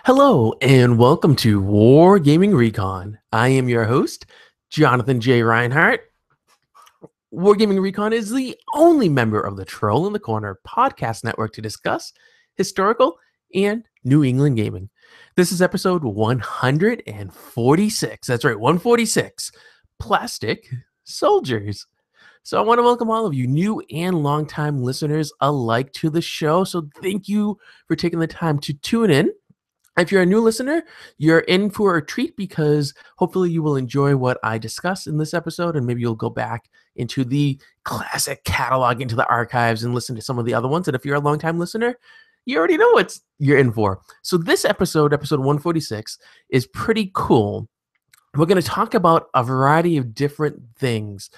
Hello and welcome to Wargaming Recon. I am your host, Jonathan J. Reinhardt. Wargaming Recon is the only member of the Troll in the Corner podcast network to discuss historical and New England gaming. This is episode 146. That's right, 146. Plastic Soldiers. So I want to welcome all of you, new and longtime listeners alike, to the show. So thank you for taking the time to tune in. If you're a new listener, you're in for a treat because hopefully you will enjoy what I discuss in this episode, and maybe you'll go back into the classic catalog, into the archives, and listen to some of the other ones. And if you're a longtime listener, you already know what you're in for. So this episode 146, is pretty cool. We're going to talk about a variety of different things.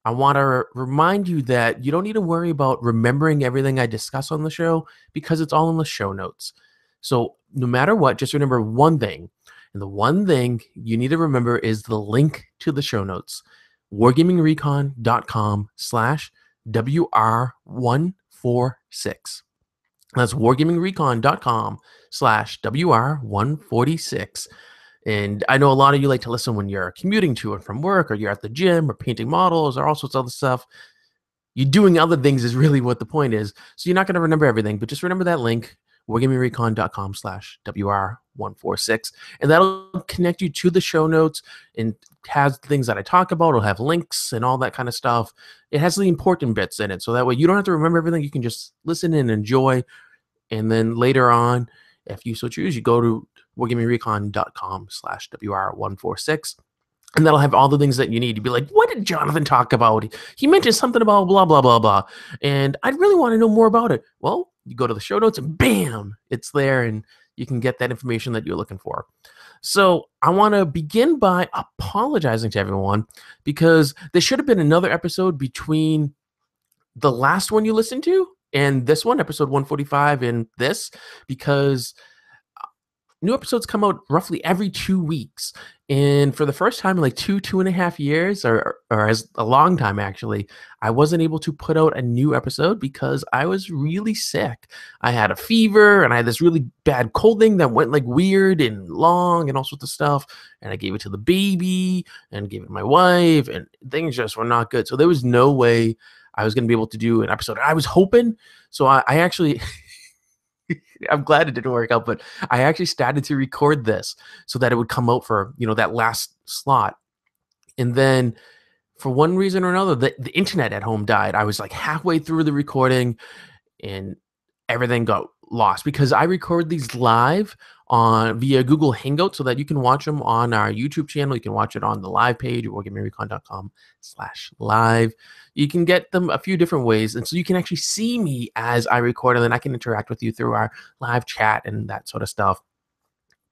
I want to remind you that you don't need to worry about remembering everything I discuss on the show because it's all in the show notes. So no matter what, just remember one thing. And the one thing you need to remember is the link to the show notes. wargamingrecon.com/WR146. That's wargamingrecon.com/WR146. And I know a lot of you like to listen when you're commuting to and from work, or you're at the gym, or painting models, or all sorts of other stuff. You doing other things is really what the point is. So you're not going to remember everything, but just remember that link, wargamingrecon.com/WR146, and that'll connect you to the show notes and has things that I talk about. It'll have links and all that kind of stuff. It has the important bits in it, so that way you don't have to remember everything. You can just listen and enjoy, and then later on, if you so choose, you go to wargamingrecon.com/WR146, and that'll have all the things that you need. You'd be like, what did Jonathan talk about? He mentioned something about blah, blah, blah, blah, and I'd really want to know more about it. Well, you go to the show notes and bam, it's there, and you can get that information that you're looking for. So I want to begin by apologizing to everyone because there should have been another episode between the last one you listened to and this one, episode 145, and this, because new episodes come out roughly every 2 weeks. And for the first time in like 2.5 years, or as a long time actually, I wasn't able to put out a new episode because I was really sick. I had a fever and I had this really bad cold thing that went like weird and long and all sorts of stuff. And I gave it to the baby and gave it to my wife, and things just were not good. So there was no way I was going to be able to do an episode. I was hoping. So I actually... I'm glad it didn't work out, but I actually started to record this so that it would come out for, that last slot. And then for one reason or another, the internet at home died. I was like halfway through the recording and everything got lost because I record these live via Google Hangout so that you can watch them on our YouTube channel. You can watch it on the live page at wargamingrecon.com/live. You can get them a few different ways. And so you can actually see me as I record, and then I can interact with you through our live chat and that sort of stuff.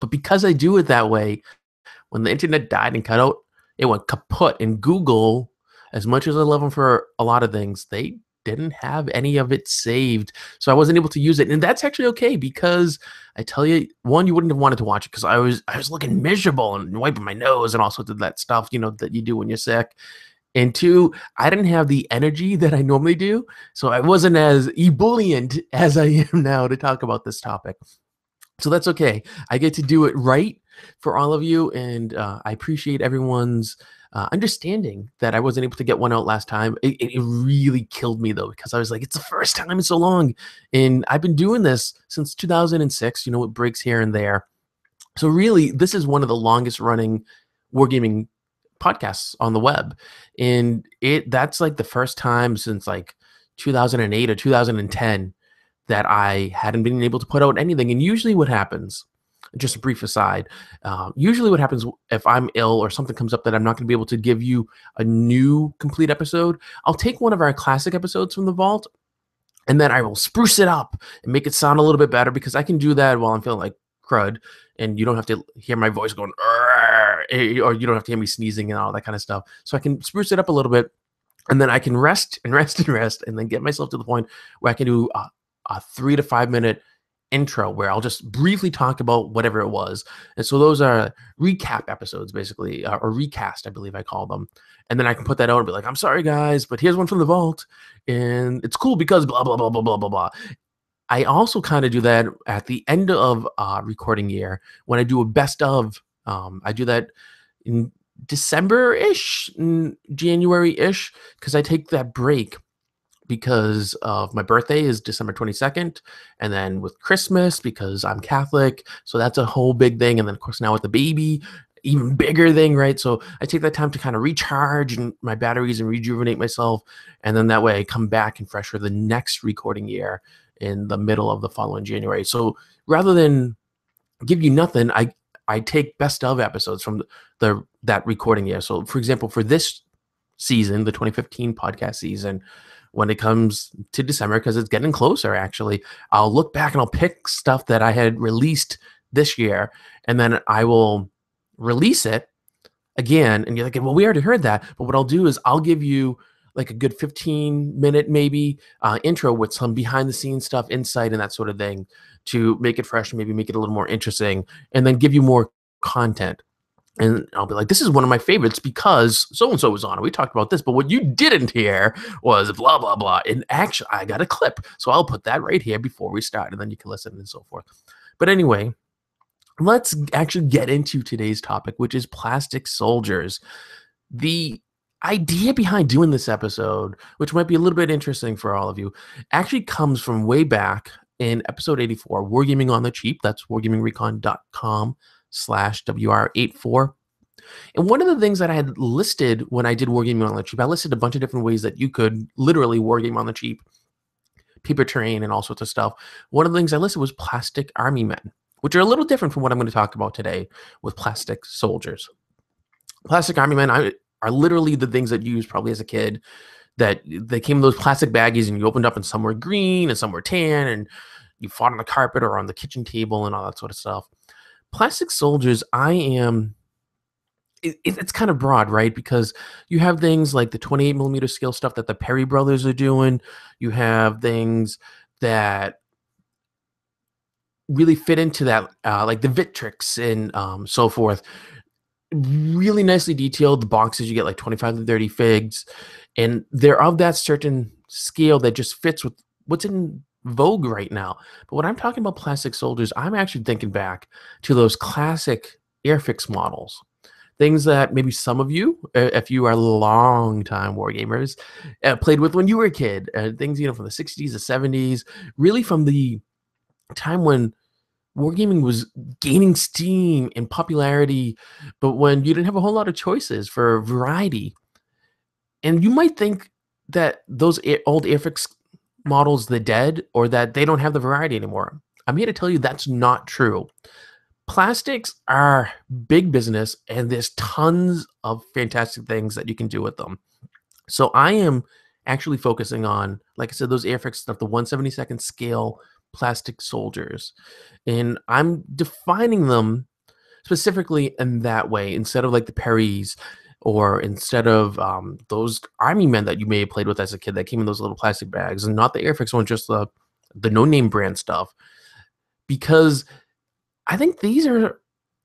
But because I do it that way, when the internet died and cut out, it went kaput. And Google, as much as I love them for a lot of things, they didn't have any of it saved. So I wasn't able to use it. And that's actually okay because I tell you, one, you wouldn't have wanted to watch it because I was looking miserable and wiping my nose and all sorts of that stuff, that you do when you're sick. And two, I didn't have the energy that I normally do. So I wasn't as ebullient as I am now to talk about this topic. So that's okay. I get to do it right for all of you. And I appreciate everyone's understanding that I wasn't able to get one out last time. It really killed me, though, because I was like, it's the first time in so long. And I've been doing this since 2006, with breaks here and there. So really, this is one of the longest running wargaming podcasts on the web. And that's like the first time since like 2008 or 2010 that I hadn't been able to put out anything. And usually what happens, just a brief aside, usually what happens if I'm ill or something comes up that I'm not going to be able to give you a new complete episode, I'll take one of our classic episodes from the vault and then I will spruce it up and make it sound a little bit better, because I can do that while I'm feeling like crud, and you don't have to hear my voice going, or you don't have to hear me sneezing and all that kind of stuff. So I can spruce it up a little bit, and then I can rest and rest and rest, and then get myself to the point where I can do a 3 to 5 minute intro where I'll just briefly talk about whatever it was. And so those are recap episodes, basically, or recast, I believe I call them. And then I can put that out and be like, I'm sorry, guys, but here's one from the vault. And it's cool because blah, blah, blah, blah, blah, blah, blah. I also kind of do that at the end of recording year when I do a best of. I do that in December-ish, January-ish, because I take that break because of my birthday is December 22nd, and then with Christmas because I'm Catholic, so that's a whole big thing, and then of course now with the baby, even bigger thing, right? So I take that time to kind of recharge and my batteries and rejuvenate myself, and then that way I come back and fresh for the next recording year in the middle of the following January. So rather than give you nothing, I take best of episodes from that recording year. So for example, for this season, the 2015 podcast season, when it comes to December, because it's getting closer, actually, I'll look back and I'll pick stuff that I had released this year, and then I will release it again. And you're like, well, we already heard that. But what I'll do is I'll give you like a good 15-minute maybe intro with some behind the scenes stuff, insight, and that sort of thing to make it fresh and maybe make it a little more interesting, and then give you more content. And I'll be like, this is one of my favorites because so-and-so was on it. We talked about this, but what you didn't hear was blah, blah, blah. And actually, I got a clip. So I'll put that right here before we start, and then you can listen and so forth. But anyway, let's actually get into today's topic, which is plastic soldiers. The idea behind doing this episode, which might be a little bit interesting for all of you, actually comes from way back in episode 84, Wargaming on the Cheap. That's wargamingrecon.com/WR84. And one of the things that I had listed when I did Wargaming on the Cheap, I listed a bunch of different ways that you could literally wargame on the cheap, paper terrain, and all sorts of stuff. One of the things I listed was plastic army men, which are a little different from what I'm going to talk about today with plastic soldiers. Plastic army men are literally the things that you used probably as a kid, that they came in those plastic baggies and you opened up and some were green and some were tan, and you fought on the carpet or on the kitchen table and all that sort of stuff. Plastic soldiers, it's kind of broad, right? Because you have things like the 28 millimeter scale stuff that the Perry brothers are doing. You have things that really fit into that, like the Victrix and so forth. Really nicely detailed. The boxes, you get like 25 to 30 figs, and they're of that certain scale that just fits with what's in vogue right now. But when I'm talking about plastic soldiers, I'm actually thinking back to those classic Airfix models. Things that maybe some of you, if you are long-time wargamers, played with when you were a kid. Things, from the 60s, the 70s, really from the time when wargaming was gaining steam and popularity, but when you didn't have a whole lot of choices for variety. And you might think that those old Airfix models, they're dead, or that they don't have the variety anymore. I'm here to tell you that's not true. Plastics are big business, and there's tons of fantastic things that you can do with them. So I am actually focusing on, like I said, those Airfix stuff, the 1/72nd scale plastic soldiers. And I'm defining them specifically in that way, instead of like the Perrys, or instead of those army men that you may have played with as a kid that came in those little plastic bags, and not the Airfix one, just the no-name brand stuff. Because I think these are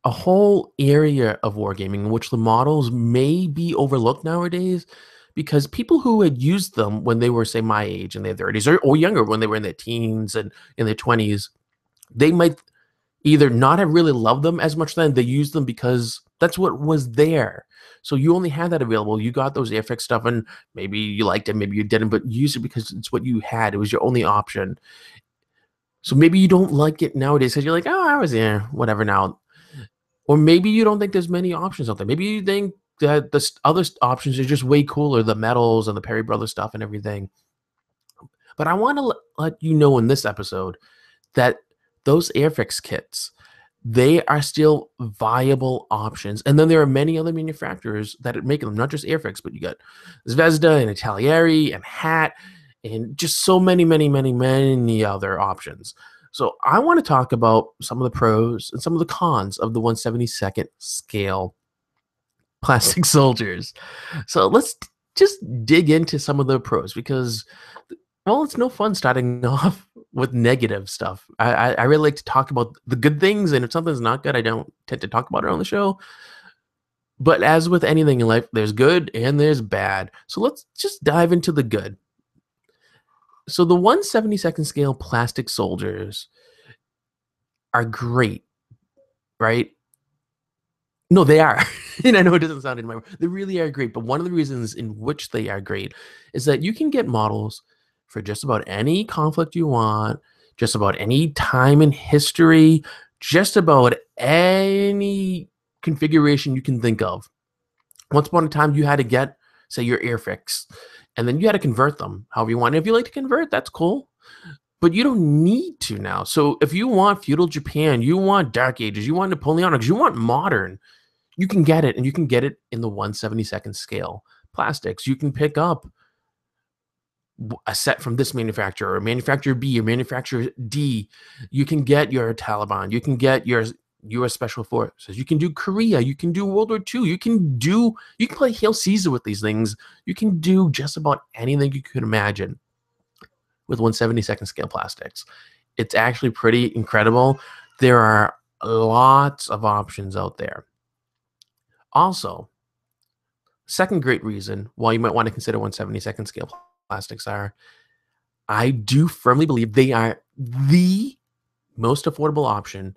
a whole area of wargaming in which the models may be overlooked nowadays, because people who had used them when they were, say, my age in their 30s, or younger, when they were in their teens and in their 20s, they might either not have really loved them as much then. They used them because that's what was there. So you only had that available. You got those Airfix stuff, and maybe you liked it, maybe you didn't, but you used it because it's what you had. It was your only option. So maybe you don't like it nowadays because you're like, oh, I was whatever now. Or maybe you don't think there's many options out there. Maybe you think that the other options are just way cooler, the metals and the Perry Brothers stuff and everything. But I want to let you know in this episode that those Airfix kits, they are still viable options. And then there are many other manufacturers that are making them, not just Airfix, but you got Zvezda and Italieri and Hat, and just so many, many, many, many other options. So I want to talk about some of the pros and some of the cons of the 1/72nd scale plastic soldiers. So let's just dig into some of the pros, because, well, it's no fun starting off with negative stuff. I really like to talk about the good things, and if something's not good, I don't tend to talk about it on the show. But as with anything in life, there's good and there's bad. So let's just dive into the good. So the 1/72nd scale plastic soldiers are great, right? No, they are. And I know it doesn't sound in my they really are great, but one of the reasons in which they are great is that you can get models for just about any conflict you want, just about any time in history, just about any configuration you can think of. Once upon a time, you had to get, say, your airfix, and then you had to convert them however you want. If you like to convert, that's cool. But you don't need to now. So if you want feudal Japan, you want Dark Ages, you want Napoleonics, you want modern, you can get it, and you can get it in the 1/72nd scale plastics. You can pick up a set from this manufacturer, or manufacturer B, or manufacturer D. You can get your Taliban. You can get your U.S. Special Forces. You can do Korea. You can do World War II. You can play Hail Caesar with these things. You can do just about anything you could imagine with 1/72nd scale plastics. It's actually pretty incredible. There are lots of options out there. Also, second great reason why you might want to consider 1/72nd scale plastics are, I do firmly believe they are the most affordable option,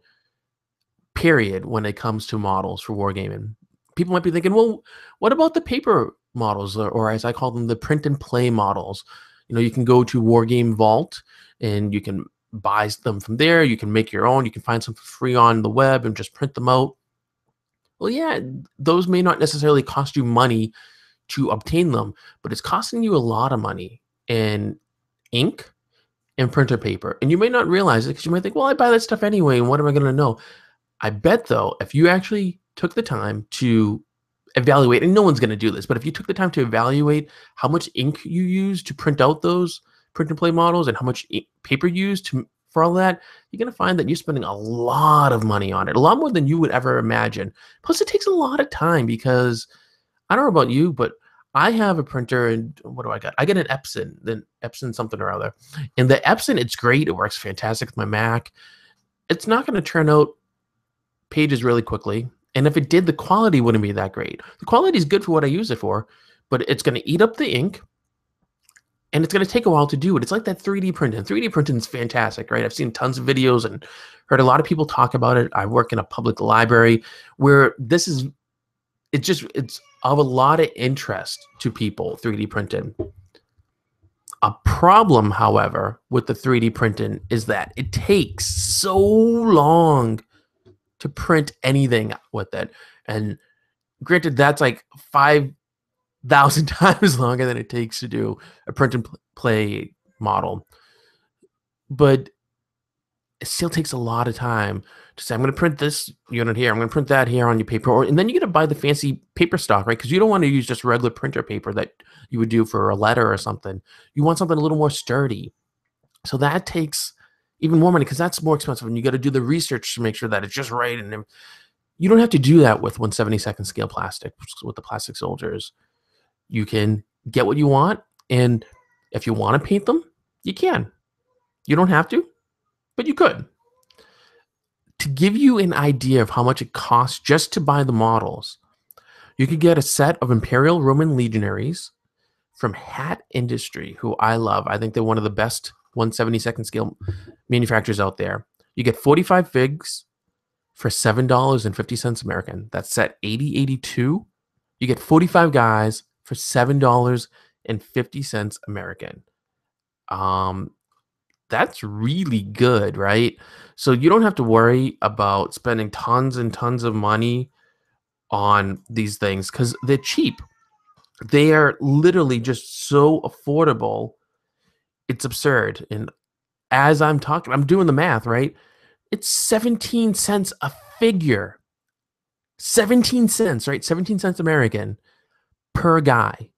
period, when it comes to models for wargaming. People might be thinking, well, what about the paper models, or as I call them, the print and play models? You know, you can go to Wargame Vault and you can buy them from there. You can make your own. You can find some for free on the web and just print them out. Well, yeah, those may not necessarily cost you money to obtain them, but it's costing you a lot of money in ink and printer paper. And you may not realize it because you might think, well, I buy that stuff anyway, and what am I going to know? I bet, though, if you actually took the time to evaluate, and no one's going to do this, but if you took the time to evaluate how much ink you use to print out those print and play models and how much paper you use for all that, you're going to find that you're spending a lot of money on it, a lot more than you would ever imagine. Plus, it takes a lot of time because I don't know about you, but I have a printer, and what do I got? I get an Epson something or other. And the Epson, it's great. It works fantastic with my Mac. It's not going to turn out pages really quickly. And if it did, the quality wouldn't be that great. The quality is good for what I use it for, but it's going to eat up the ink, and it's going to take a while to do it. It's like that 3D printing. 3D printing is fantastic, right? I've seen tons of videos and heard a lot of people talk about it. I work in a public library where it's of a lot of interest to people, 3D printing. A problem, however, with the 3D printing is that it takes so long to print anything with it. And granted, that's like 5,000 times longer than it takes to do a print and play model. But it still takes a lot of time to say, I'm going to print this unit here, I'm going to print that here on your paper. And then you got to buy the fancy paper stock, right? Because you don't want to use just regular printer paper that you would do for a letter or something. You want something a little more sturdy. So that takes even more money because that's more expensive. And you got to do the research to make sure that it's just right. And you don't have to do that with 1/72nd scale plastic, with the plastic soldiers. You can get what you want. And if you want to paint them, you can. You don't have to, but you could. To give you an idea of how much it costs just to buy the models, you could get a set of Imperial Roman legionaries from Hat Industry, who I love. I think they're one of the best 1/72nd scale manufacturers out there. You get 45 figs for $7.50 American. That's set 8082. You get 45 guys for $7.50 American. That's really good, right? So you don't have to worry about spending tons and tons of money on these things because they're cheap. They are literally just so affordable. It's absurd. And as I'm talking, I'm doing the math, right? It's 17 cents a figure. 17 cents, right? 17 cents American per guy.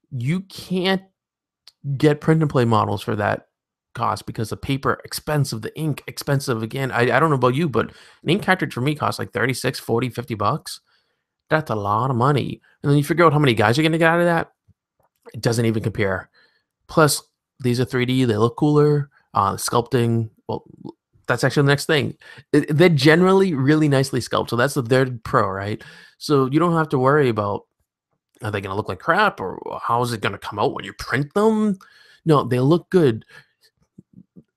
You can't get print and play models for that cost because the paper expensive, the ink expensive. Again, I don't know about you, but an ink cartridge for me costs like 36, 40, 50 bucks. That's a lot of money. And then you figure out how many guys you're going to get out of that. It doesn't even compare. Plus, these are 3D. They look cooler. Sculpting, well, that's actually the next thing. They're generally really nicely sculpted. So that's the third pro, right? So you don't have to worry about, are they going to look like crap, or how is it going to come out when you print them? No, they look good.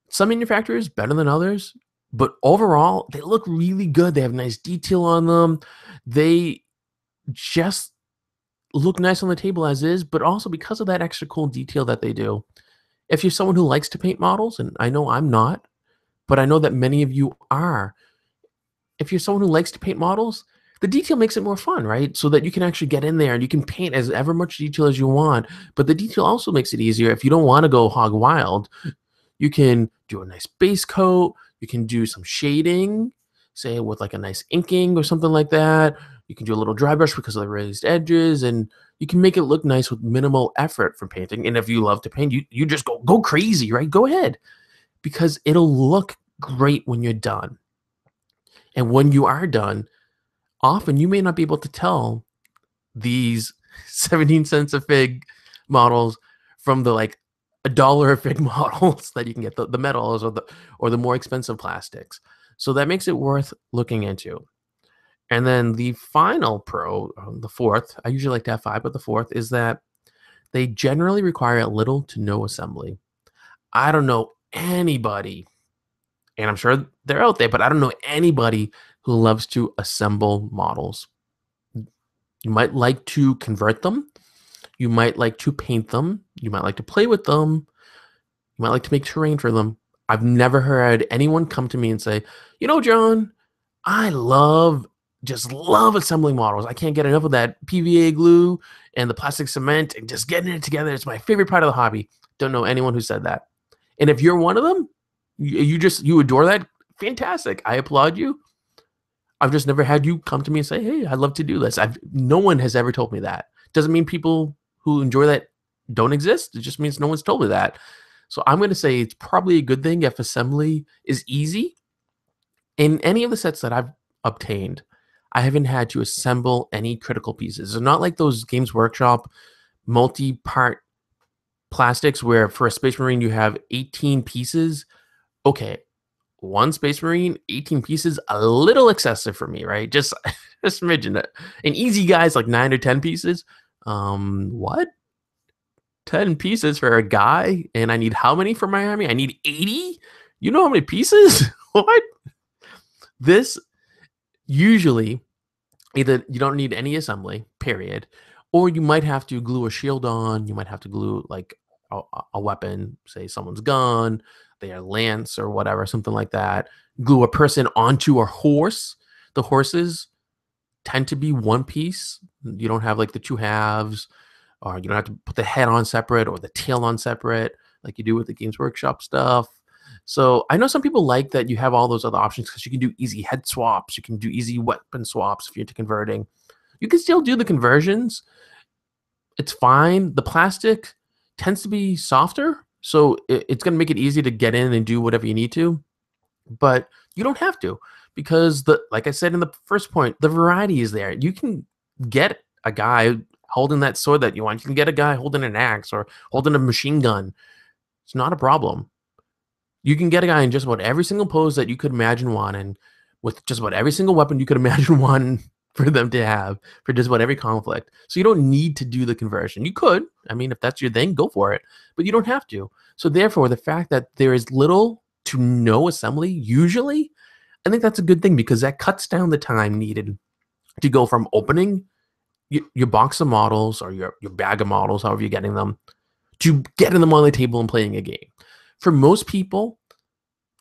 Some manufacturers better than others, but overall, they look really good. They have nice detail on them. They just look nice on the table as is, but also because of that extra cool detail that they do. If you're someone who likes to paint models, and I know I'm not, but I know that many of you are, if you're someone who likes to paint models, the detail makes it more fun, right? So that you can actually get in there and you can paint as ever much detail as you want. But the detail also makes it easier if you don't want to go hog wild. You can do a nice base coat. You can do some shading, say with like a nice inking or something like that. You can do a little dry brush because of the raised edges, and you can make it look nice with minimal effort for painting. And if you love to paint, you just go crazy, right? Go ahead, because it'll look great when you're done. And when you are done, often you may not be able to tell these 17 cents a fig models from the like $1 a fig models that you can get, the metals or the more expensive plastics. So that makes it worth looking into. And then the final pro, the fourth, I usually like to have five, but the fourth is that they generally require little to no assembly. I don't know anybody, and I'm sure they're out there, but I don't know anybody who loves to assemble models. You might like to convert them. You might like to paint them. You might like to play with them. You might like to make terrain for them. I've never heard anyone come to me and say, you know, John, I just love assembling models. I can't get enough of that PVA glue and the plastic cement and just getting it together. It's my favorite part of the hobby. Don't know anyone who said that. And if you're one of them, you adore that, fantastic. I applaud you. I've just never had you come to me and say, hey, I'd love to do this. No one has ever told me that. Doesn't mean people who enjoy that don't exist. It just means no one's told me that. So I'm going to say it's probably a good thing if assembly is easy. In any of the sets that I've obtained, I haven't had to assemble any critical pieces. They're not like those Games Workshop multi-part plastics where for a Space Marine you have 18 pieces. Okay, one Space Marine, 18 pieces, a little excessive for me, right? Just imagine that. An easy guy's like 9 or 10 pieces. What? 10 pieces for a guy, and I need how many for my army? I need 80? You know how many pieces? What? This usually either you don't need any assembly, period, or you might have to glue a shield on. You might have to glue like a weapon, say someone's gun, their lance or whatever, something like that. Glue a person onto a horse. The horses tend to be one piece. You don't have like the two halves, or you don't have to put the head on separate or the tail on separate like you do with the Games Workshop stuff. So I know some people like that you have all those other options because you can do easy head swaps. You can do easy weapon swaps if you're into converting. You can still do the conversions. It's fine. The plastic tends to be softer, so it's going to make it easy to get in and do whatever you need to. But you don't have to, because like I said in the first point, the variety is there. You can get a guy holding that sword that you want. You can get a guy holding an axe or holding a machine gun. It's not a problem. You can get a guy in just about every single pose that you could imagine wanting, with just about every single weapon you could imagine wanting for them to have for just about every conflict. So you don't need to do the conversion. You could. I mean, if that's your thing, go for it. But you don't have to. So therefore, the fact that there is little to no assembly, usually, I think that's a good thing, because that cuts down the time needed to go from opening your box of models or your bag of models, however you're getting them, to getting them on the table and playing a game. For most people,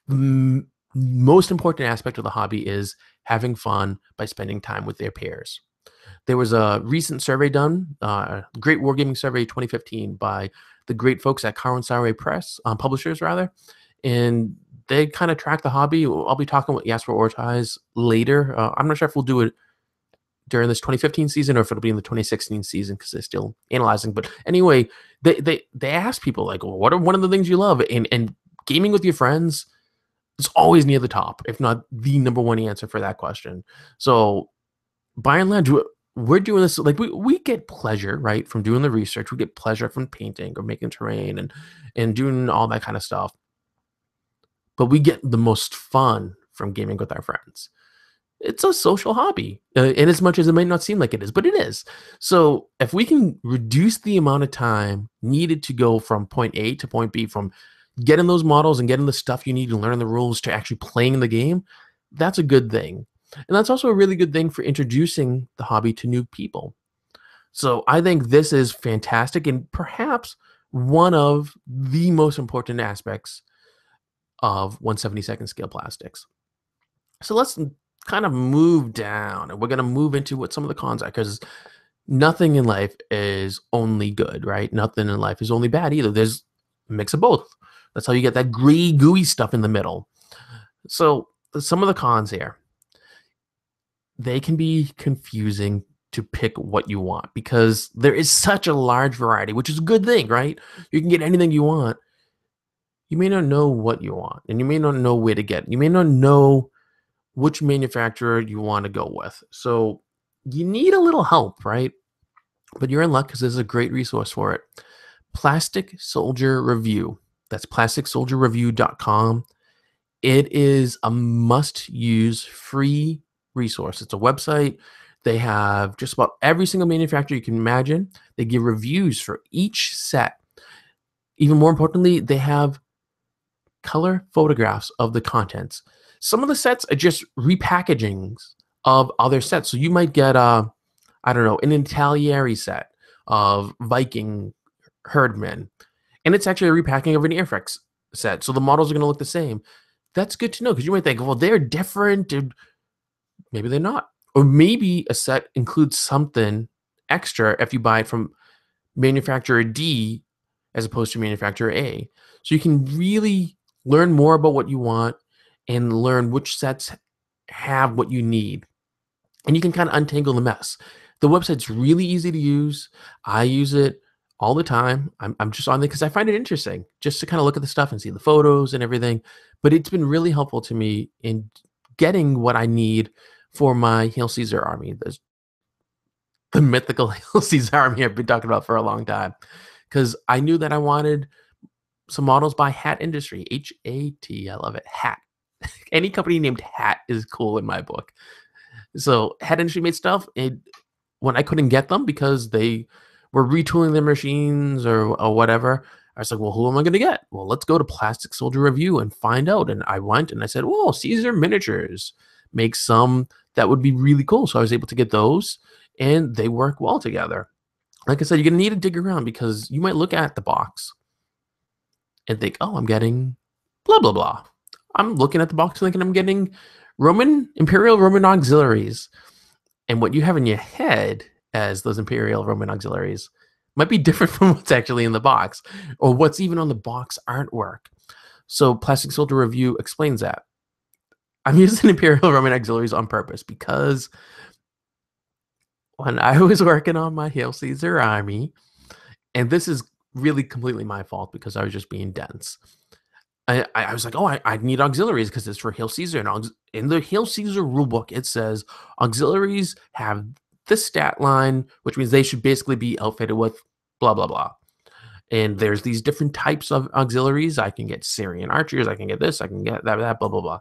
the most important aspect of the hobby is having fun by spending time with their peers. There was a recent survey done, Great Wargaming Survey 2015, by the great folks at Car and Sarway Press, publishers rather, and they kind of track the hobby. I'll be talking with Jasper Ortiz later. I'm not sure if we'll do it during this 2015 season or if it'll be in the 2016 season, because they're still analyzing. But anyway, they ask people like, well, what are one of the things you love? And gaming with your friends is always near the top, if not the number one answer for that question. So by and large, we're doing this, like we get pleasure, right, from doing the research. We get pleasure from painting or making terrain and doing all that kind of stuff. But we get the most fun from gaming with our friends. It's a social hobby, in as much as it might not seem like it is, but it is. So if we can reduce the amount of time needed to go from point A to point B, from getting those models and getting the stuff you need to learn the rules to actually playing the game, that's a good thing. And that's also a really good thing for introducing the hobby to new people. So I think this is fantastic and perhaps one of the most important aspects of 1/72nd scale plastics. So let's kind of move down and we're going to move into what some of the cons are, because nothing in life is only good, right? Nothing in life is only bad either. There's a mix of both. That's how you get that gray, gooey stuff in the middle. So some of the cons here, they can be confusing to pick what you want because there is such a large variety, which is a good thing, right? You can get anything you want. You may not know what you want, and you may not know where to get it. You may not know which manufacturer you want to go with. So you need a little help, right? But you're in luck because there's a great resource for it. Plastic Soldier Review. That's plasticsoldierreview.com. It is a must-use free resource. It's a website. They have just about every single manufacturer you can imagine. They give reviews for each set. Even more importantly, they have color photographs of the contents. Some of the sets are just repackagings of other sets. So you might get I don't know, an Intaglieri set of Viking herdmen, and it's actually a repacking of an Airfix set. So the models are going to look the same. That's good to know because you might think, well, they're different, and maybe they're not. Or maybe a set includes something extra if you buy it from manufacturer D as opposed to manufacturer A. So you can really learn more about what you want and learn which sets have what you need. And you can kind of untangle the mess. The website's really easy to use. I use it all the time. I'm just on there because I find it interesting just to kind of look at the stuff and see the photos and everything. But it's been really helpful to me in getting what I need for my Hail Caesar army. There's the mythical Hail Caesar army I've been talking about for a long time because I knew that I wanted some models by Hat Industry, Hat. I love it. Hat. Any company named Hat is cool in my book. So Hat Industry made stuff, and when I couldn't get them because they were retooling their machines or whatever, I was like, well, who am I going to get? Well, let's go to Plastic Soldier Review and find out. And I went and I said, oh, Caesar Miniatures makes some that would be really cool. So I was able to get those, and they work well together. Like I said, you're going to need to dig around because you might look at the box and think, oh, I'm getting blah, blah, blah. I'm looking at the box thinking I'm getting Imperial Roman auxiliaries. And what you have in your head as those Imperial Roman auxiliaries might be different from what's actually in the box or what's even on the box artwork. So Plastic Soldier Review explains that. I'm using Imperial Roman auxiliaries on purpose because when I was working on my Hail Caesar army, and this is really completely my fault because I was just being dense. I was like, oh, I need auxiliaries because it's for Hail Caesar. And in the Hail Caesar rulebook, it says auxiliaries have this stat line, which means they should basically be outfitted with blah, blah, blah. And there's these different types of auxiliaries. I can get Syrian archers. I can get this. I can get that, blah, blah, blah.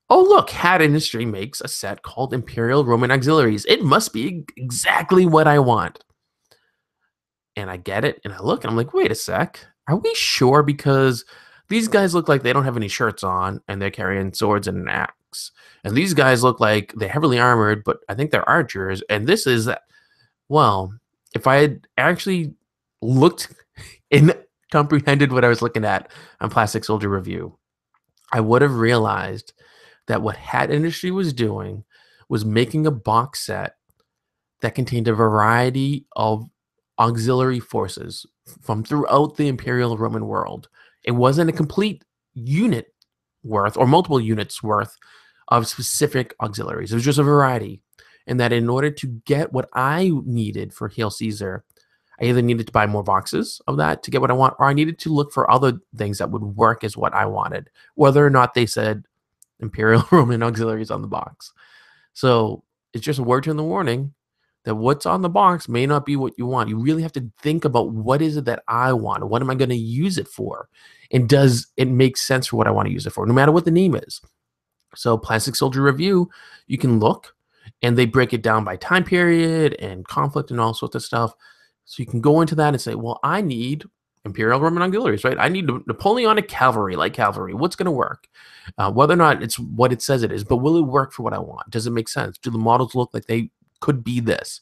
Oh, look, Hat Industry makes a set called Imperial Roman Auxiliaries. It must be exactly what I want. And I get it, and I look, and I'm like, wait a sec. Are we sure? Because these guys look like they don't have any shirts on, and they're carrying swords and an axe. And these guys look like they're heavily armored, but I think they're archers. And this is, well, if I had actually looked and comprehended what I was looking at on Plastic Soldier Review, I would have realized that what Hat Industry was doing was making a box set that contained a variety of auxiliary forces from throughout the Imperial Roman world. It wasn't a complete unit worth or multiple units worth of specific auxiliaries. It was just a variety. And that in order to get what I needed for Hail Caesar, I either needed to buy more boxes of that to get what I want, or I needed to look for other things that would work as what I wanted, whether or not they said Imperial Roman auxiliaries on the box. So it's just a word to the warning that what's on the box may not be what you want. You really have to think about what is it that I want? What am I going to use it for? And does it make sense for what I want to use it for, no matter what the name is? So Plastic Soldier Review, you can look, and they break it down by time period and conflict and all sorts of stuff. So you can go into that and say, well, I need Imperial Roman auxiliaries, right? I need Napoleonic cavalry, light cavalry. What's going to work? Whether or not it's what it says it is, but will it work for what I want? Does it make sense? Do the models look like they could be this?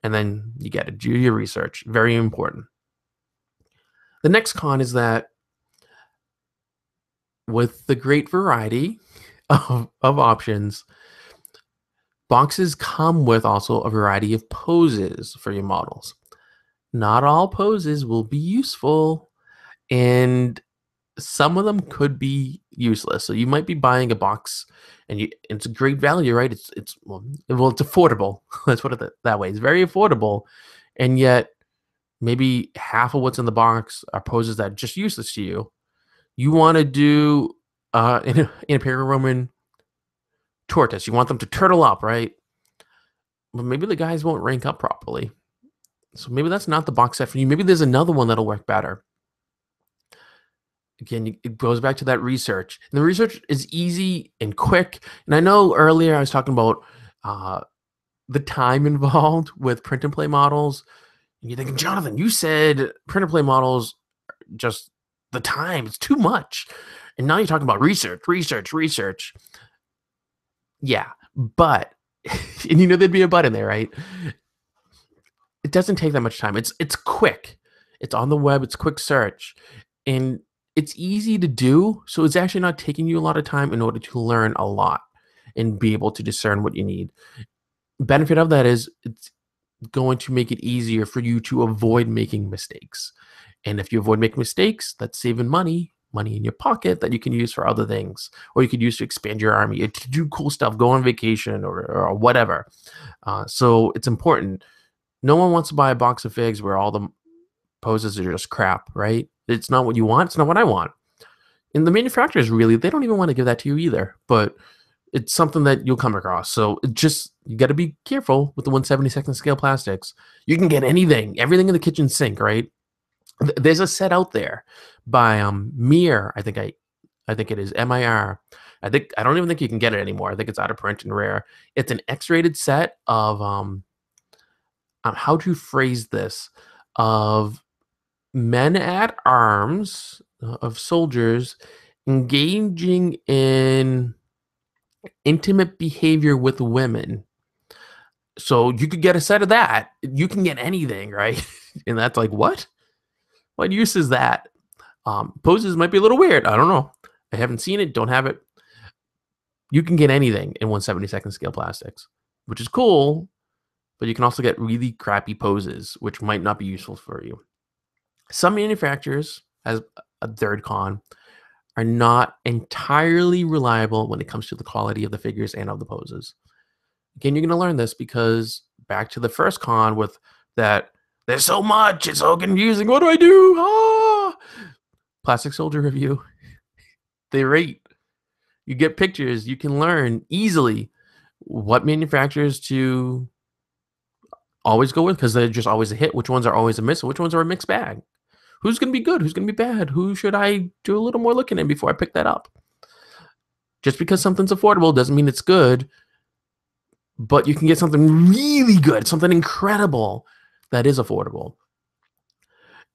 And then you get to do your research. Very important. The next con is that with the great variety of options, boxes come with also a variety of poses for your models. Not all poses will be useful, and some of them could be useless. So you might be buying a box, and it's a great value, right? It's it's affordable. Let's put it that way. It's very affordable, and yet maybe half of what's in the box are poses that are just useless to you. You want to do an Imperial Roman tortoise. You want them to turtle up, right? But maybe the guys won't rank up properly. So maybe that's not the box set for you. Maybe there's another one that'll work better. Again, it goes back to that research. And the research is easy and quick. And I know earlier I was talking about the time involved with print and play models. And you're thinking, Jonathan, you said print and play models, just the time, it's too much. And now you're talking about research. Yeah, but, and you know there'd be a but in there, right? It doesn't take that much time. It's quick. It's on the web. It's quick search. And it's easy to do. So it's actually not taking you a lot of time in order to learn a lot and be able to discern what you need. Benefit of that is it's going to make it easier for you to avoid making mistakes. And if you avoid making mistakes, that's saving money in your pocket that you can use for other things, or you could use to expand your army, to do cool stuff, go on vacation or whatever. So it's important. No one wants to buy a box of figs where all the poses are just crap, right? It's not what you want. It's not what I want. And the manufacturers really, they don't even want to give that to you either, but it's something that you'll come across. So you got to be careful with the 1/72nd scale plastics. You can get anything, everything in the kitchen sink, right? There's a set out there by Mir. I think it is MIR. I don't even think you can get it anymore. I think it's out of print and rare. It's an X-rated set of how to phrase this, of men at arms, of soldiers engaging in intimate behavior with women. So you could get a set of that. You can get anything, right? And that's like, what use is that? Poses might be a little weird. I don't know. I haven't seen it. Don't have it. You can get anything in 1/72nd scale plastics, which is cool. But you can also get really crappy poses, which might not be useful for you. Some manufacturers, as a third con, are not entirely reliable when it comes to the quality of the figures and of the poses. Again, you're going to learn this because back to the first con with that, there's so much, it's so confusing. What do I do? Plastic Soldier Review. They rate. You get pictures. You can learn easily what manufacturers to always go with, because they're just always a hit. Which ones are always a miss? Which ones are a mixed bag? Who's going to be good? Who's going to be bad? Who should I do a little more looking in before I pick that up? Just because something's affordable doesn't mean it's good, but you can get something really good, something incredible that is affordable.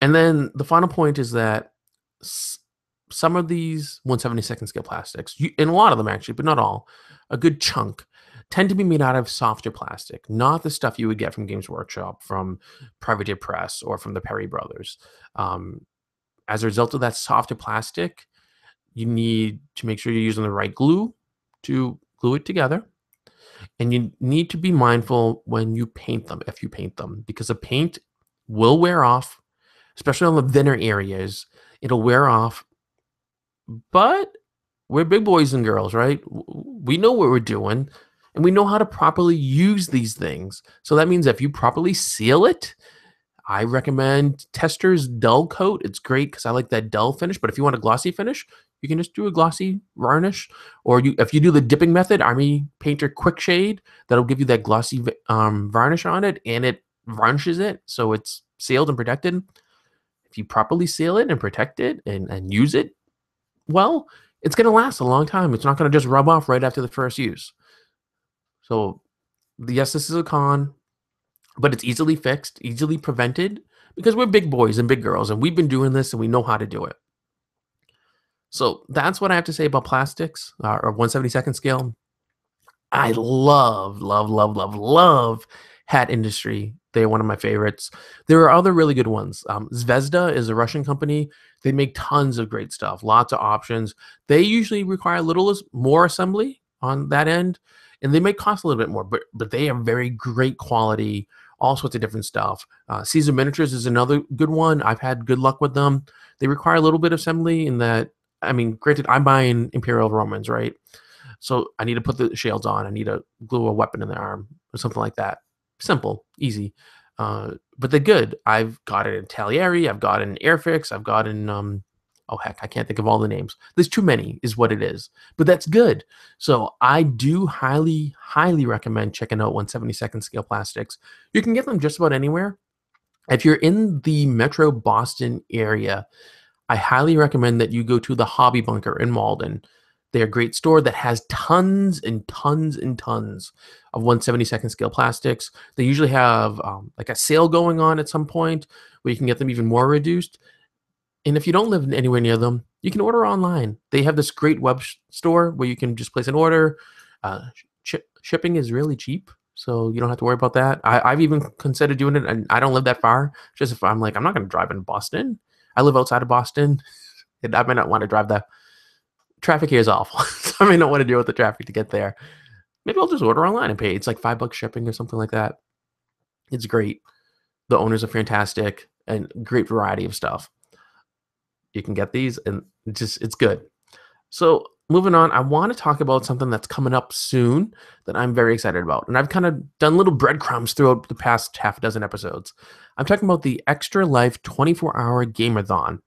And then the final point is that some of these 1/72nd scale plastics, and a lot of them actually, but not all, a good chunk, tend to be made out of softer plastic, not the stuff you would get from Games Workshop, from Privateer Press, or from the Perry Brothers. As a result of that softer plastic, you need to make sure you're using the right glue to glue it together. And you need to be mindful when you paint them, if you paint them, because the paint will wear off, especially on the thinner areas. It'll wear off, but we're big boys and girls, right? We know what we're doing, and we know how to properly use these things. So that means if you properly seal it, I recommend Tester's Dull Coat. It's great because I like that dull finish, but if you want a glossy finish, you can just do a glossy varnish. Or if you do the dipping method, Army Painter Quick Shade, that'll give you that glossy varnish on it, and it varnishes it so it's sealed and protected. If you properly seal it and protect it and use it well, it's going to last a long time. It's not going to just rub off right after the first use. So yes, this is a con, but it's easily fixed, easily prevented, because we're big boys and big girls, and we've been doing this and we know how to do it. So that's what I have to say about plastics, or 1/72nd scale. I love hat industry. They're one of my favorites. There are other really good ones. Zvezda is a Russian company. They make tons of great stuff, lots of options. They usually require a little more assembly on that end, and they may cost a little bit more, but they have very great quality, all sorts of different stuff. Caesar Miniatures is another good one. I've had good luck with them. They require a little bit of assembly in that, I mean, granted, I'm buying Imperial Romans, right? So I need to put the shields on. I need to glue a weapon in their arm or something like that. Simple, easy. But they're good. I've got it in Talieri. I've got it in Airfix. I've got it in, oh heck, I can't think of all the names. There's too many is what it is. But that's good. So I do highly recommend checking out 1/72nd scale plastics. You can get them just about anywhere. If you're in the Metro Boston area, I highly recommend that you go to the Hobby Bunker in Malden. They're a great store that has tons and tons and tons of 1/72nd scale plastics. They usually have like a sale going on at some point where you can get them even more reduced. And if you don't live anywhere near them, you can order online. They have this great web store where you can just place an order. Shipping is really cheap, so you don't have to worry about that. I've even considered doing it, and I don't live that far. Just if I'm like, I'm not going to drive in Boston. I live outside of Boston, and I might not want to drive the traffic here is awful. So I may not want to deal with the traffic to get there. Maybe I'll just order online and pay. It's like $5 shipping or something like that. It's great. The owners are fantastic and great variety of stuff. You can get these and it's good. So moving on, I want to talk about something that's coming up soon that I'm very excited about. And I've kind of done little breadcrumbs throughout the past half a dozen episodes. I'm talking about the Extra Life 24-hour Gamerthon.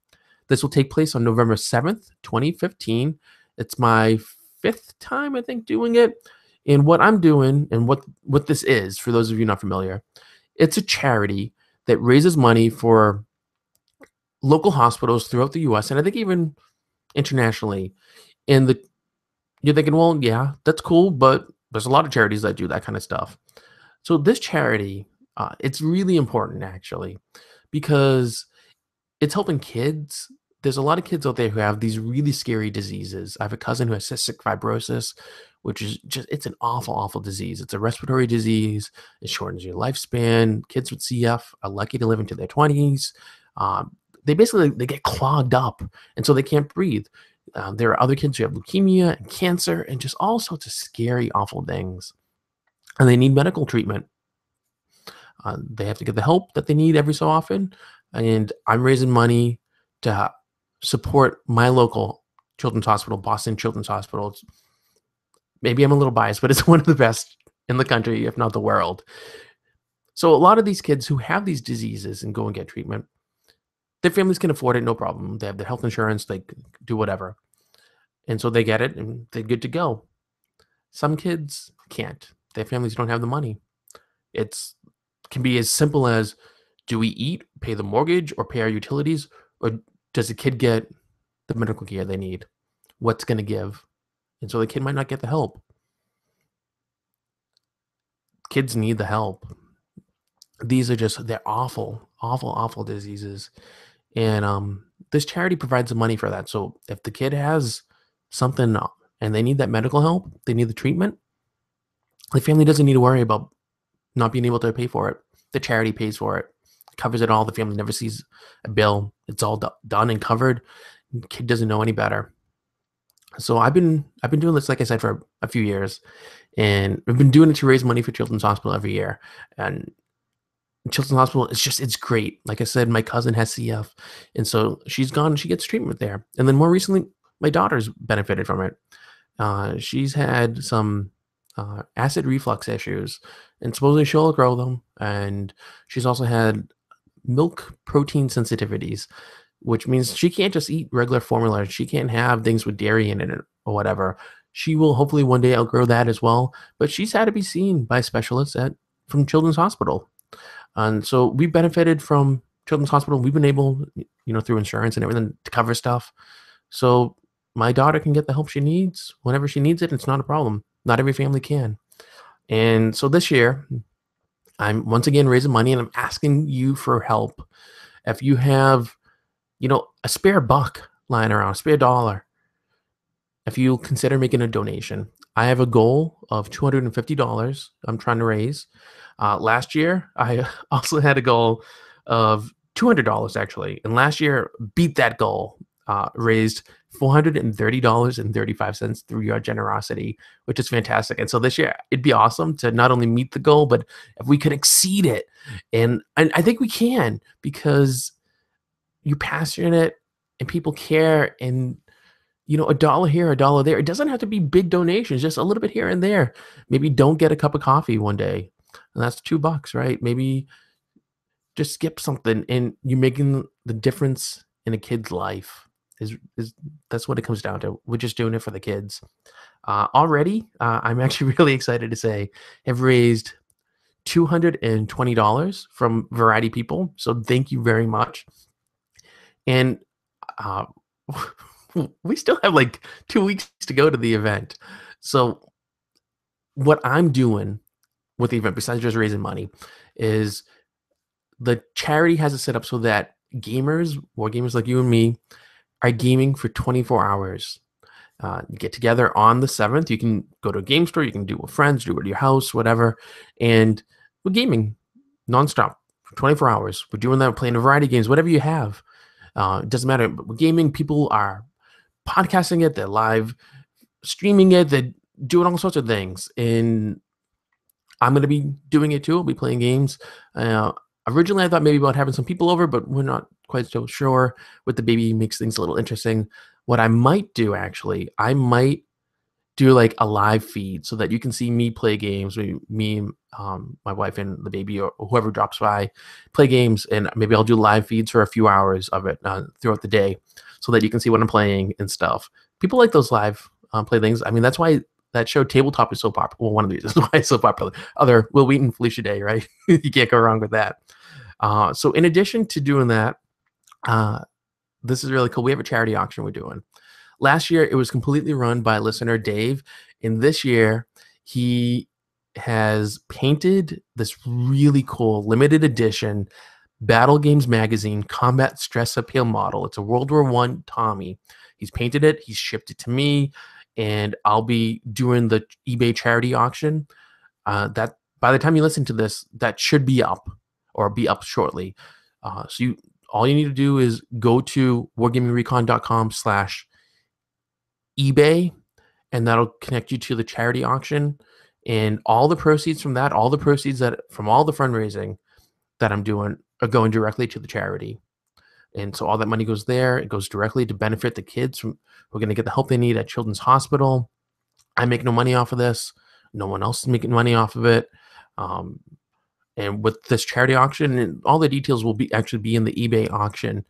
This will take place on November 7th, 2015. It's my 5th time, I think, doing it. And what I'm doing and what this is, for those of you not familiar, it's a charity that raises money for local hospitals throughout the U.S. and I think even internationally. And you're thinking, well, yeah, that's cool, but there's a lot of charities that do that kind of stuff. So this charity, it's really important, actually, because it's helping kids. There's a lot of kids out there who have these really scary diseases. I have a cousin who has cystic fibrosis, which is it's an awful disease. It's a respiratory disease. It shortens your lifespan. Kids with CF are lucky to live into their 20s. They get clogged up, and so they can't breathe. There are other kids who have leukemia and cancer and just all sorts of scary, awful things. And they need medical treatment. They have to get the help that they need every so often. And I'm raising money to support my local children's hospital, Boston Children's Hospital. Maybe I'm a little biased, but it's one of the best in the country, if not the world. So a lot of these kids who have these diseases and go and get treatment, their families can afford it, no problem. They have their health insurance, they do whatever. And so they get it and they're good to go. Some kids can't. Their families don't have the money. It can be as simple as, do we eat, pay the mortgage, or pay our utilities? Or does the kid get the medical care they need? What's going to give? And so the kid might not get the help. Kids need the help. These are they're awful diseases. And this charity provides the money for that. So if the kid has something and they need that medical help, they need the treatment, the family doesn't need to worry about not being able to pay for it. The charity pays for it, covers it all. The family never sees a bill. It's all done and covered. The kid doesn't know any better. So I've been doing this, like I said, for a few years, and I've been doing it to raise money for Children's Hospital every year. And Children's Hospital, it's great. Like I said, my cousin has CF, and so she's gone and she gets treatment there. And then more recently, my daughter's benefited from it. She's had some acid reflux issues, and supposedly she'll outgrow them. And she's also had milk protein sensitivities, which means she can't just eat regular formula. She can't have things with dairy in it or whatever. She will hopefully one day outgrow that as well. But she's had to be seen by specialists from Children's Hospital. And so we benefited from Children's Hospital. We've been able, through insurance and everything, to cover stuff. So my daughter can get the help she needs whenever she needs it. It's not a problem. Not every family can. And so this year, I'm once again raising money, and I'm asking you for help. If you have, a spare buck lying around, a spare dollar, if you consider making a donation. I have a goal of $250 I'm trying to raise. Last year, I also had a goal of $200 actually. And last year, beat that goal, raised $430.35 through your generosity, which is fantastic. And so this year, it'd be awesome to not only meet the goal, but if we could exceed it. And I think we can, because you're passionate and people care, and a dollar here, a dollar there. It doesn't have to be big donations, just a little bit here and there. Maybe don't get a cup of coffee one day, and that's $2, right? Maybe just skip something, and you're making the difference in a kid's life. Is That's what it comes down to. We're just doing it for the kids. Already, I'm actually really excited to say have raised $220 from Variety People. So thank you very much. And uh, we still have like 2 weeks to go to the event. So what I'm doing with the event, besides just raising money, is the charity has it set up so that wargamers like you and me, are gaming for 24 hours. You get together on the 7th. You can go to a game store. You can do it with friends, do it at your house, whatever. And we're gaming nonstop for 24 hours. We're doing that, we're playing a variety of games, whatever you have. It doesn't matter. But we're gaming. People are podcasting it. They're live streaming it. They're doing all sorts of things. And I'm going to be doing it too. I'll be playing games. Originally, I thought maybe about having some people over, but we're not quite so sure. With the baby, makes things a little interesting. What I might do, actually, I might do like a live feed so that you can see me play games. Me, my wife, and the baby, or whoever drops by, play games, and maybe I'll do live feeds for a few hours of it throughout the day, so that you can see what I'm playing and stuff. People like those live play things. I mean, that's why that show Tabletop is so popular. Well, one of the reasons why it's so popular. Other Will Wheaton, Felicia Day, right? You can't go wrong with that. So in addition to doing that, this is really cool. We have a charity auction we're doing. Last year, it was completely run by listener Dave. And this year, he has painted this really cool limited edition Battle Games Magazine Combat Stress Appeal model. It's a World War I Tommy. He's painted it. He's shipped it to me. And I'll be doing the eBay charity auction. That by the time you listen to this, that should be up, or be up shortly. All you need to do is go to wargamingrecon.com/eBay, and that'll connect you to the charity auction. And all the proceeds from that, all the proceeds from all the fundraising that I'm doing, are going directly to the charity. And so all that money goes there. It goes directly to benefit the kids who are going to get the help they need at Children's Hospital. I make no money off of this. No one else is making money off of it. And with this charity auction, and all the details will actually be in the eBay auction.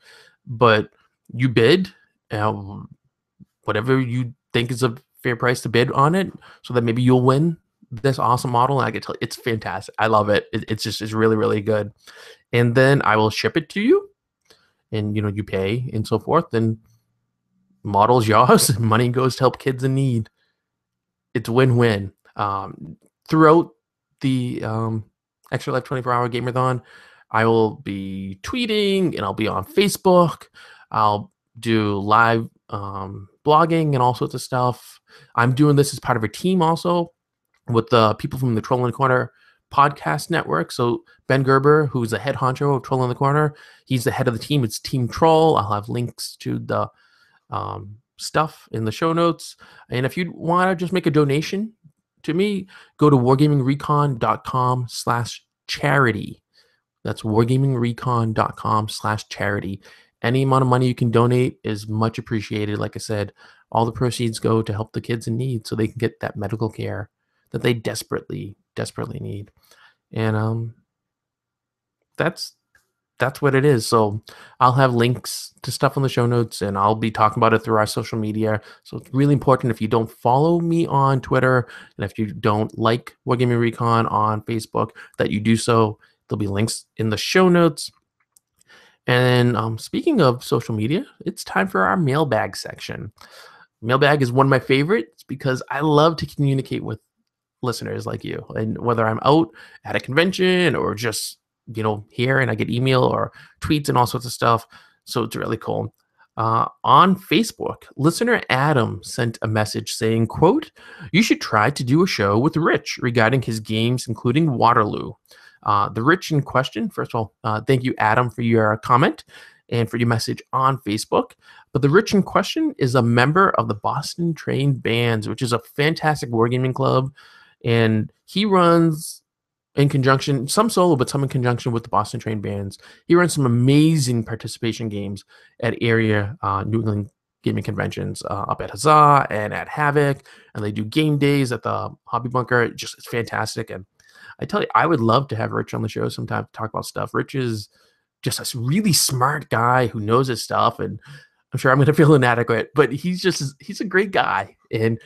But you bid whatever you think is a fair price to bid on it, so that maybe you'll win this awesome model. And I can tell you, it's fantastic. I love it. It's really, really good. And then I will ship it to you, and you pay and so forth. And model's yours, and money goes to help kids in need. It's win-win. Throughout the Extra Life 24-hour Gamerthon, I will be tweeting, and I'll be on Facebook. I'll do live blogging and all sorts of stuff. I'm doing this as part of a team also with the people from the Troll in the Corner podcast network. So Ben Gerber, who's the head honcho of Troll in the Corner, he's the head of the team. It's Team Troll. I'll have links to the stuff in the show notes. And if you want to just make a donation to me, go to wargamingrecon.com/charity. That's wargamingrecon.com/charity. Any amount of money you can donate is much appreciated. Like I said, all the proceeds go to help the kids in need, so they can get that medical care that they desperately need. And that's what it is. So I'll have links to stuff on the show notes, and I'll be talking about it through our social media. So it's really important, if you don't follow me on Twitter, and if you don't like Wargaming Recon on Facebook, that you do so. There'll be links in the show notes. And speaking of social media, it's time for our mailbag section. Mailbag is one of my favorites because I love to communicate with listeners like you. And whether I'm out at a convention or just, here and I get email or tweets and all sorts of stuff. So it's really cool. On Facebook, listener Adam sent a message saying, quote, "You should try to do a show with Rich regarding his games, including Waterloo." The Rich in question, first of all, thank you, Adam, for your comment and for your message on Facebook. But the Rich in question is a member of the Boston Trained Bands, which is a fantastic wargaming club. And he runs in conjunction, some solo, but some in conjunction with the Boston Trained Bands. He runs some amazing participation games at area New England gaming conventions up at Huzzah and at Havoc. And they do game days at the Hobby Bunker. It's fantastic. And I tell you, I would love to have Rich on the show sometime to talk about stuff. Rich is just a really smart guy who knows his stuff. And I'm sure I'm going to feel inadequate, but he's a great guy. And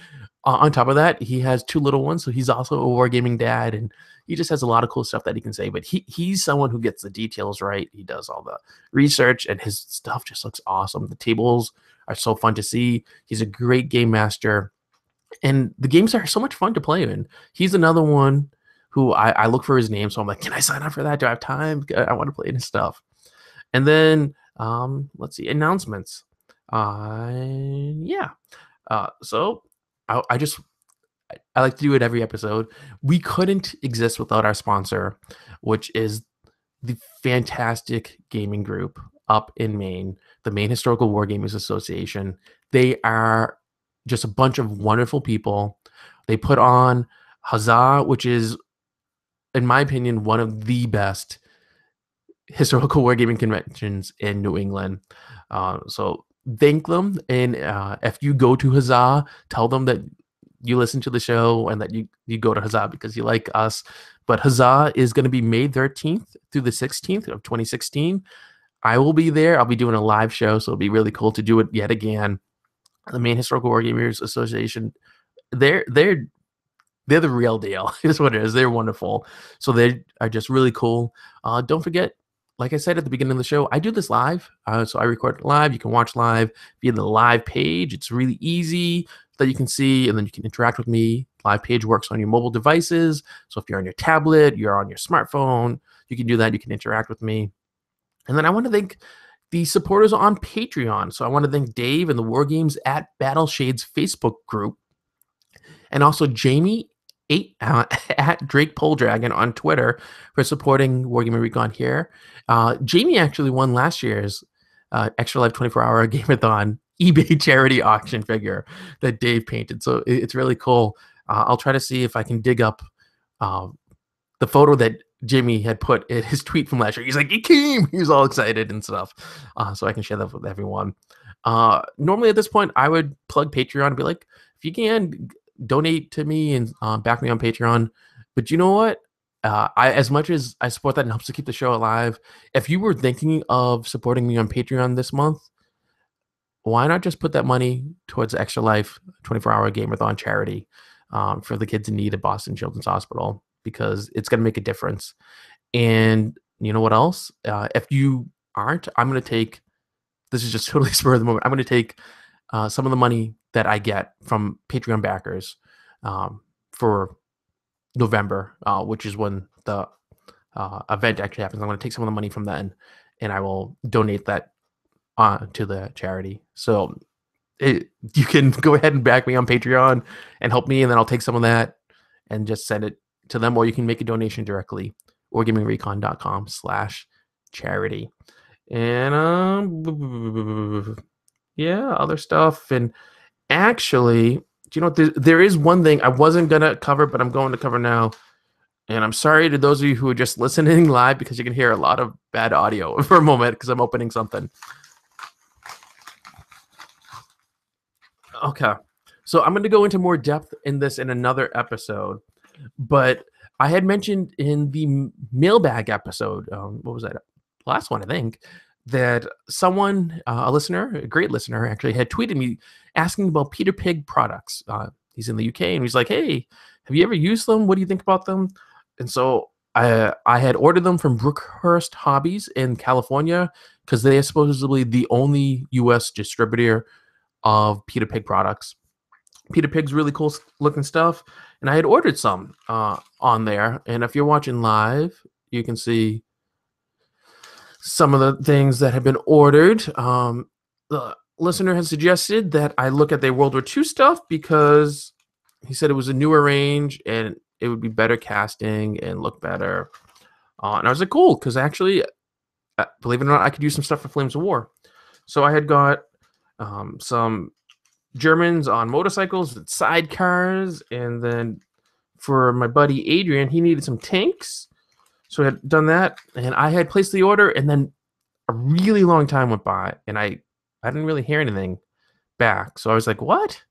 on top of that, he has 2 little ones. So he's also a wargaming dad. And he just has a lot of cool stuff that he can say. But he's someone who gets the details right. He does all the research and his stuff just looks awesome. The tables are so fun to see. He's a great game master. And the games are so much fun to play in. He's another one who I look for his name. So I'm like, can I sign up for that? Do I have time? I want to play his stuff. And then let's see, announcements. Yeah. So I like to do it every episode. We couldn't exist without our sponsor, which is the fantastic gaming group up in Maine, the Maine Historical Wargamers Association. They are just a bunch of wonderful people. They put on Huzzah, which is, in my opinion, one of the best historical wargaming conventions in New England. So thank them. And if you go to Huzzah, tell them that you listen to the show and that you go to Huzzah because you like us. But Huzzah is going to be May 13th through the 16th of 2016. I will be there. I'll be doing a live show, so it'll be really cool to do it yet again. The Maine Historical Wargamers Association, they're the real deal. Is what it is. They're wonderful. So they are just really cool. Don't forget, like I said at the beginning of the show, I do this live. So I record it live. You can watch live via the live page. It's really easy that you can see, and then you can interact with me. Live page works on your mobile devices. So if you're on your tablet, you're on your smartphone, you can do that. You can interact with me. And then I want to thank the supporters on Patreon. So I want to thank Dave and the War Games at Battle Shades Facebook group, and also Jamie at Drake Poledragon on Twitter for supporting Wargaming Recon here. Jamie actually won last year's Extra Life 24-hour Gameathon eBay charity auction figure that Dave painted. So it's really cool. I'll try to see if I can dig up the photo that Jimmy had put in his tweet from last year. He's like, he came. He was all excited and stuff. So I can share that with everyone. Normally at this point, I would plug Patreon and be like, if you can, donate to me and back me on Patreon. But you know what? As much as I support that and helps to keep the show alive, if you were thinking of supporting me on Patreon this month, why not just put that money towards Extra Life 24-hour Gameathon charity for the kids in need at Boston Children's Hospital, because it's going to make a difference. And you know what else? If you aren't, I'm going to take, this is just totally spur of the moment, I'm going to take some of the money that I get from Patreon backers for November, which is when the event actually happens. I'm going to take some of the money from then, and I will donate that to the charity. So you can go ahead and back me on Patreon and help me, and then I'll take some of that and just send it to them, or you can make a donation directly, wargamingrecon.com/charity. And yeah, other stuff. And actually, you know, there is one thing I wasn't gonna cover, but I'm going to cover now. And I'm sorry to those of you who are just listening live, because you can hear a lot of bad audio for a moment because I'm opening something. Okay, so I'm going to go into more depth in this in another episode, but I had mentioned in the mailbag episode, what was that? Last one, I think, that someone, a listener, a great listener, actually had tweeted me asking about Peter Pig products. He's in the UK, and he's like, hey, have you ever used them? What do you think about them? And so I had ordered them from Brookhurst Hobbies in California, because they are supposedly the only U.S. distributor of Peter Pig products. Peter Pig's really cool looking stuff, and I had ordered some on there. And if you're watching live, you can see some of the things that have been ordered. The listener has suggested that I look at their World War II stuff because he said it was a newer range and it would be better casting and look better. And I was like, cool, because actually, believe it or not, I could use some stuff for Flames of War. So I had got some Germans on motorcycles with sidecars, and then for my buddy Adrian, he needed some tanks. So I had done that, and I had placed the order, and then a really long time went by, and I didn't really hear anything back. So I was like, what?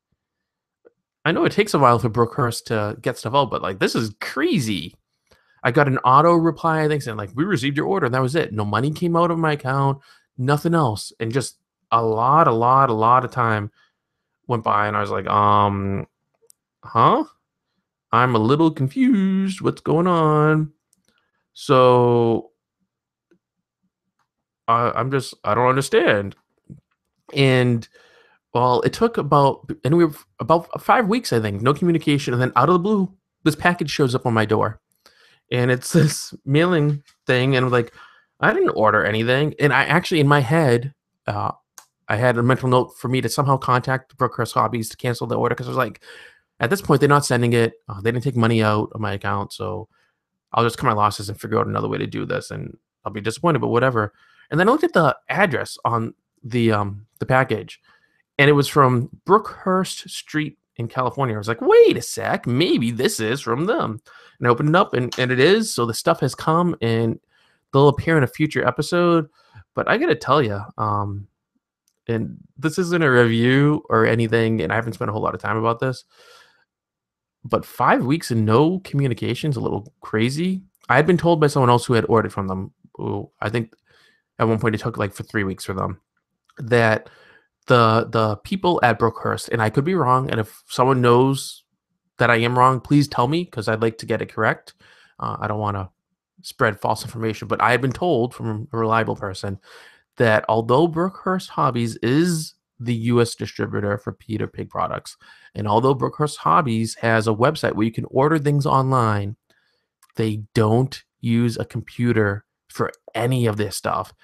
I know it takes a while for Brookhurst to get stuff out, but like this is crazy. I got an auto reply, I think, saying like, we received your order, and that was it. No money came out of my account, nothing else. And just a lot of time went by, and I was like, huh? I'm a little confused. What's going on? So I don't understand. And well, it took about 5 weeks, I think, no communication, and then out of the blue, this package shows up on my door, and it's this mailing thing, and I'm like, I didn't order anything, and I actually in my head, I had a mental note for me to somehow contact Brookhurst Hobbies to cancel the order because I was like, at this point, they're not sending it. They didn't take money out of my account, so I'll just cut my losses and figure out another way to do this, and I'll be disappointed, but whatever. And then I looked at the address on the package, and it was from Brookhurst Street in California. I was like, wait a sec, maybe this is from them. And I opened it up, and it is. So the stuff has come, and they'll appear in a future episode. But I got to tell you, and this isn't a review or anything, and I haven't spent a whole lot of time about this, but 5 weeks and no communication is a little crazy. I had been told by someone else who had ordered from them, who I think at one point it took like for 3 weeks for them, that the people at Brookhurst, and I could be wrong, and if someone knows that I am wrong, please tell me, because I'd like to get it correct. I don't want to spread false information, but I had been told from a reliable person that although Brookhurst Hobbies is the U.S. distributor for Peter Pig products, and although Brookhurst Hobbies has a website where you can order things online, they don't use a computer for any of this stuff.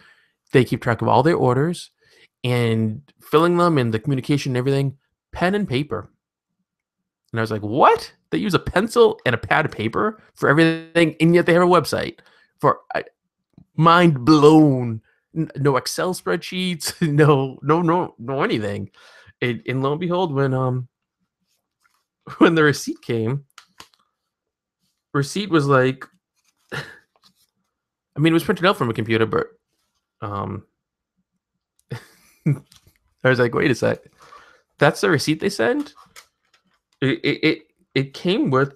They keep track of all their orders and filling them and the communication and everything, pen and paper. And I was like, what? They use a pencil and a pad of paper for everything, and yet they have a website. For mind blown. No Excel spreadsheets, no anything. And lo and behold, when the receipt came, receipt was like, I mean, it was printed out from a computer, but I was like, wait a sec, that's the receipt they send? It came with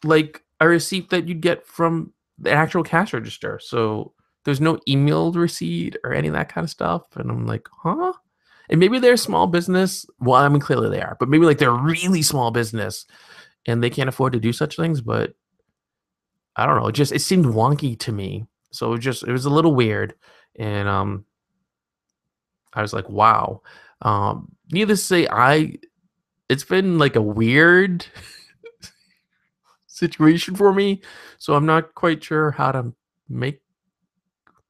like a receipt that you'd get from the actual cash register. So there's no emailed receipt or any of that kind of stuff. And I'm like, huh? And maybe they're a small business. Well, I mean, clearly they are, but maybe like they're a really small business and they can't afford to do such things. But I don't know. It seemed wonky to me. So it was a little weird. And I was like, wow. Needless to say, it's been like a weird situation for me. So I'm not quite sure how to make,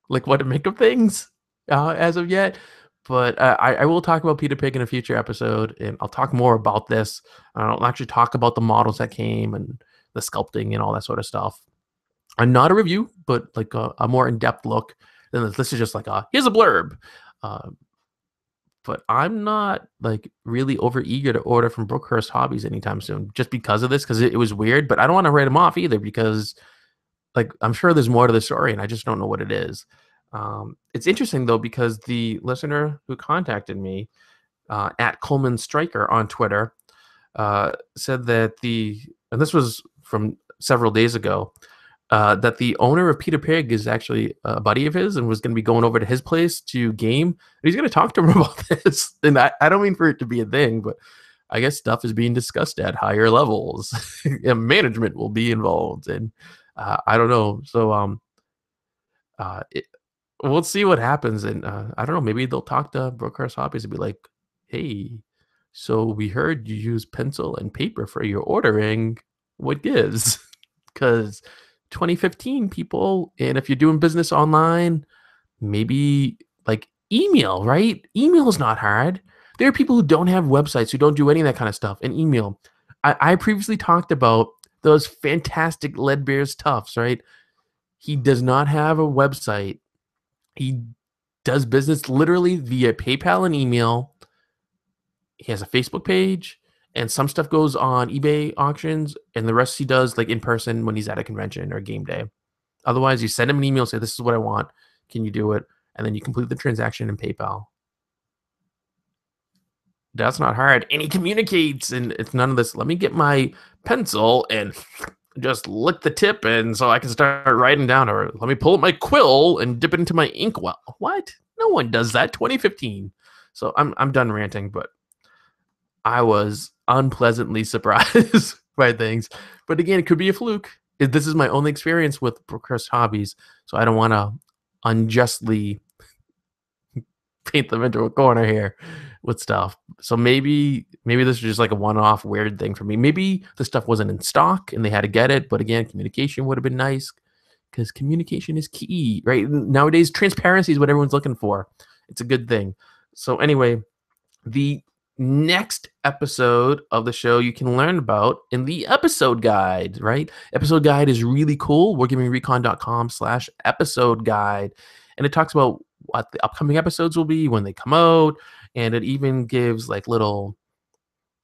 like, what to make of things as of yet. But I will talk about Peter Pig in a future episode, and I'll talk more about this. I'll actually talk about the models that came and the sculpting and all that sort of stuff. And not a review, but like a more in-depth look. Then this is just like here's a blurb. But I'm not like really over eager to order from Brookhurst Hobbies anytime soon, just because of this, because it was weird. But I don't want to write them off either, because like I'm sure there's more to the story, and I just don't know what it is. It's interesting though, because the listener who contacted me at Coleman Striker on Twitter said that and this was from several days ago, that the owner of Peter Pig is actually a buddy of his and was going to be going over to his place to game. And he's going to talk to him about this. And I don't mean for it to be a thing, but I guess stuff is being discussed at higher levels. And management will be involved. And I don't know. So we'll see what happens. And I don't know. Maybe they'll talk to Brookhurst Hobbies and be like, Hey, so we heard you use pencil and paper for your ordering. What gives? Because 2015 people, and if you're doing business online, maybe like email, right? Email is not hard. There are people who don't have websites, who don't do any of that kind of stuff, and email. I previously talked about those fantastic Lead Bears Tufts, right? He does not have a website. He does business literally via PayPal and email. He has a Facebook page, and some stuff goes on eBay auctions, and the rest he does like in person when he's at a convention or game day. Otherwise, you send him an email, say, "This is what I want. Can you do it?" And then you complete the transaction in PayPal. That's not hard. And he communicates, and it's none of this. Let me get my pencil and just lick the tip, and so I can start writing down. Or let me pull up my quill and dip it into my inkwell. What? No one does that. 2015. So I'm done ranting, but I was unpleasantly surprised by things. But again, it could be a fluke. This is my only experience with cursed hobbies, so I don't want to unjustly paint them into a corner here with stuff. So maybe this is just like a one-off weird thing for me. Maybe the stuff wasn't in stock and they had to get it, but again, communication would have been nice because communication is key, right? Nowadays, transparency is what everyone's looking for. It's a good thing. So anyway, the next episode of the show you can learn about in the episode guide, right? Episode guide is really cool. wargamingrecon.com/episode guide. And it talks about what the upcoming episodes will be, when they come out. And it even gives like little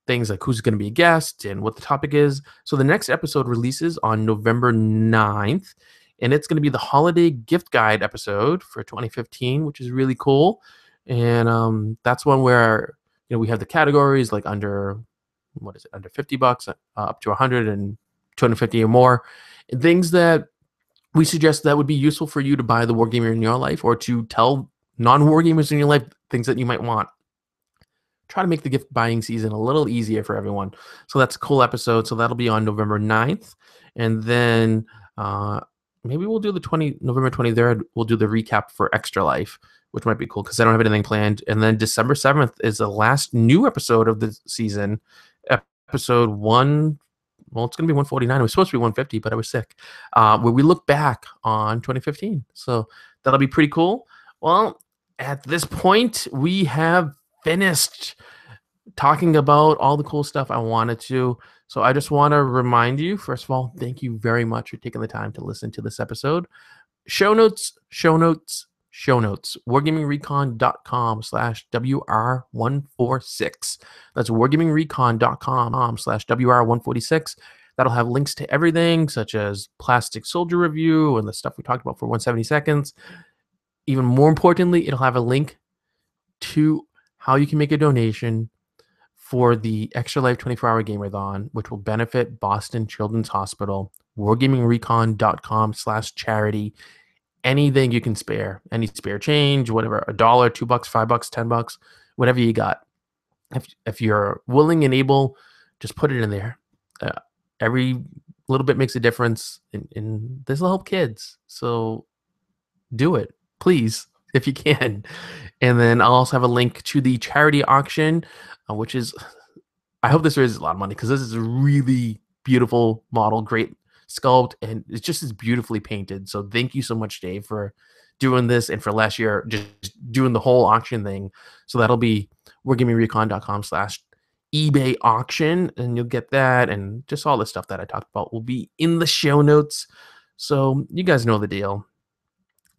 things like who's going to be a guest and what the topic is. So the next episode releases on November 9th. And it's going to be the holiday gift guide episode for 2015, which is really cool. And that's one where we have the categories like under under $50, up to 100 and 250 or more, and things that we suggest that would be useful for you to buy the wargamer in your life, or to tell non-wargamers in your life things that you might want. Try to make the gift buying season a little easier for everyone. So that's a cool episode. So that'll be on November 9th. And then maybe we'll do November 23rd, we'll do the recap for Extra Life, which might be cool because I don't have anything planned. And then December 7th is the last new episode of the season, episode 1. Well, it's going to be 149. It was supposed to be 150, but I was sick, where we look back on 2015. So that'll be pretty cool. Well, at this point, we have finished talking about all the cool stuff I wanted to. So I just want to remind you, first of all, thank you very much for taking the time to listen to this episode. Show notes. wargamingrecon.com/WR146. That's wargamingrecon.com/WR146. That'll have links to everything, such as Plastic Soldier review and the stuff we talked about for 170 seconds. Even more importantly, it'll have a link to how you can make a donation for the Extra Life 24-hour Gamerthon, which will benefit Boston Children's Hospital. wargamingrecon.com/charity. Anything you can spare, any spare change, whatever, $1, $2, $5, $10, whatever you got. If you're willing and able, just put it in there. Every little bit makes a difference, and this will help kids. So do it, please, if you can. And then I'll also have a link to the charity auction, which is, I hope this raises a lot of money because this is a really beautiful model, great sculpt, and it's just as beautifully painted. So thank you so much, Dave, for doing this, and for last year just doing the whole auction thing. So that'll be wargamingrecon.com/eBay auction, and you'll get that, and just all the stuff that I talked about will be in the show notes. So you guys know the deal.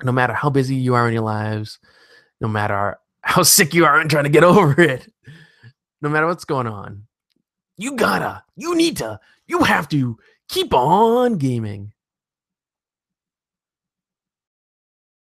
No matter how busy you are in your lives, no matter how sick you are and trying to get over it, no matter what's going on, you have to keep on gaming.